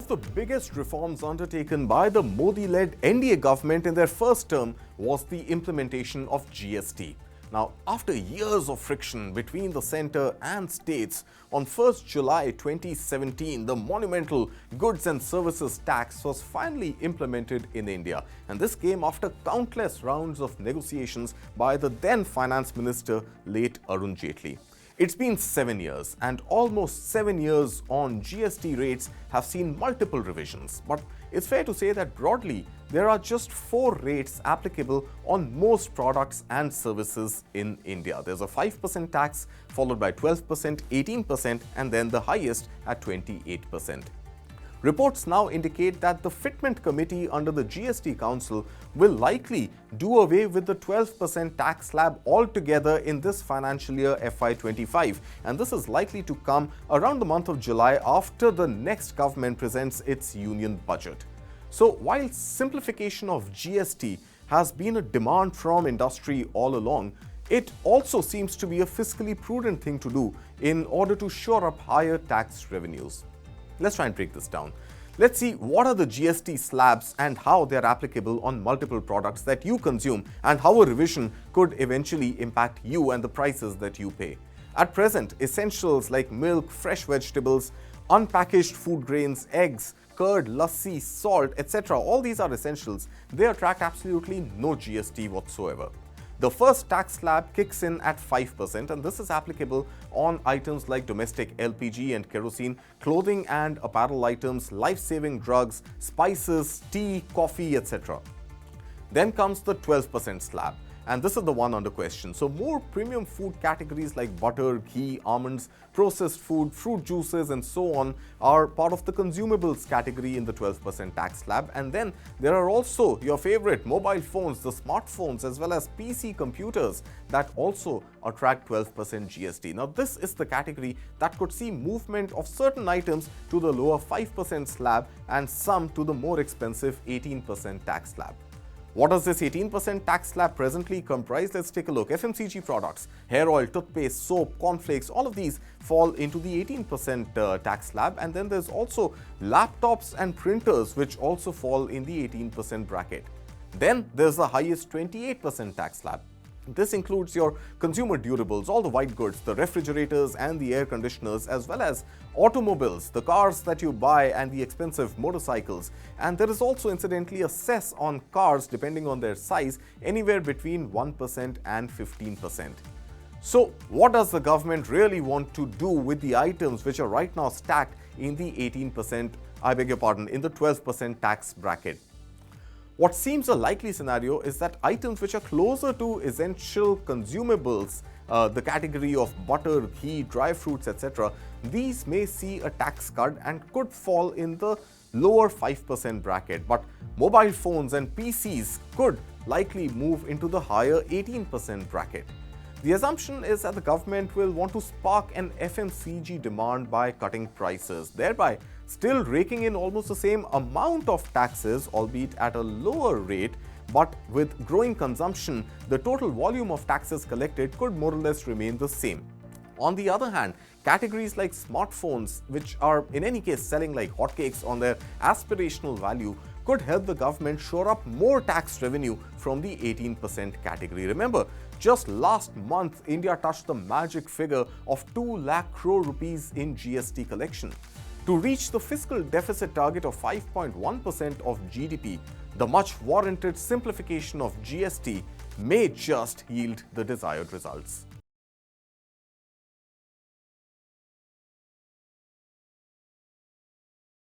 the biggest reforms undertaken by the Modi-led NDA government in their first term was the implementation of GST. Now, after years of friction between the centre and states, on 1st July 2017, the monumental goods and services tax was finally implemented in India. And this came after countless rounds of negotiations by the then Finance Minister, late Arun Jaitley. It's been 7 years, and almost 7 years on, GST rates have seen multiple revisions. But it's fair to say that broadly, there are just 4 rates applicable on most products and services in India. There's a 5% tax, followed by 12%, 18%, and then the highest at 28%. Reports now indicate that the Fitment Committee under the GST Council will likely do away with the 12% tax slab altogether in this financial year FY25, and this is likely to come around the month of July after the next government presents its union budget. So while simplification of GST has been a demand from industry all along, it also seems to be a fiscally prudent thing to do in order to shore up higher tax revenues. Let's try and break this down. Let's see what are the GST slabs and how they are applicable on multiple products that you consume, and how a revision could eventually impact you and the prices that you pay. At present, essentials like milk, fresh vegetables, unpackaged food grains, eggs, curd, lassi, salt, etc. all these are essentials. They attract absolutely no GST whatsoever. The first tax slab kicks in at 5%, and this is applicable on items like domestic LPG and kerosene, clothing and apparel items, life-saving drugs, spices, tea, coffee, etc. Then comes the 12% slab, and this is the one under question. So more premium food categories like butter, ghee, almonds, processed food, fruit juices and so on are part of the consumables category in the 12% tax slab. And then there are also your favorite mobile phones, the smartphones, as well as PC computers that also attract 12% GST. Now this is the category that could see movement of certain items to the lower 5% slab and some to the more expensive 18% tax slab. What does this 18% tax slab presently comprise? Let's take a look. FMCG products, hair oil, toothpaste, soap, cornflakes, all of these fall into the 18% tax slab. And then there's also laptops and printers, which also fall in the 18% bracket. Then there's the highest 28% tax slab. This includes your consumer durables, all the white goods, the refrigerators and the air conditioners, as well as automobiles, the cars that you buy and the expensive motorcycles. And there is also incidentally a cess on cars depending on their size, anywhere between 1% and 15%. So what does the government really want to do with the items which are right now stacked in the 18%, in the 12% tax bracket? What seems a likely scenario is that items which are closer to essential consumables, the category of butter, ghee, dry fruits, etc., these may see a tax cut and could fall in the lower 5% bracket. But mobile phones and PCs could likely move into the higher 18% bracket. The assumption is that the government will want to spark an FMCG demand by cutting prices, thereby still raking in almost the same amount of taxes, albeit at a lower rate. But with growing consumption, the total volume of taxes collected could more or less remain the same. On the other hand, categories like smartphones, which are in any case selling like hotcakes on their aspirational value, could help the government shore up more tax revenue from the 18% category. Remember, just last month, India touched the magic figure of 2 lakh crore rupees in GST collection. To reach the fiscal deficit target of 5.1% of GDP, the much warranted simplification of GST may just yield the desired results.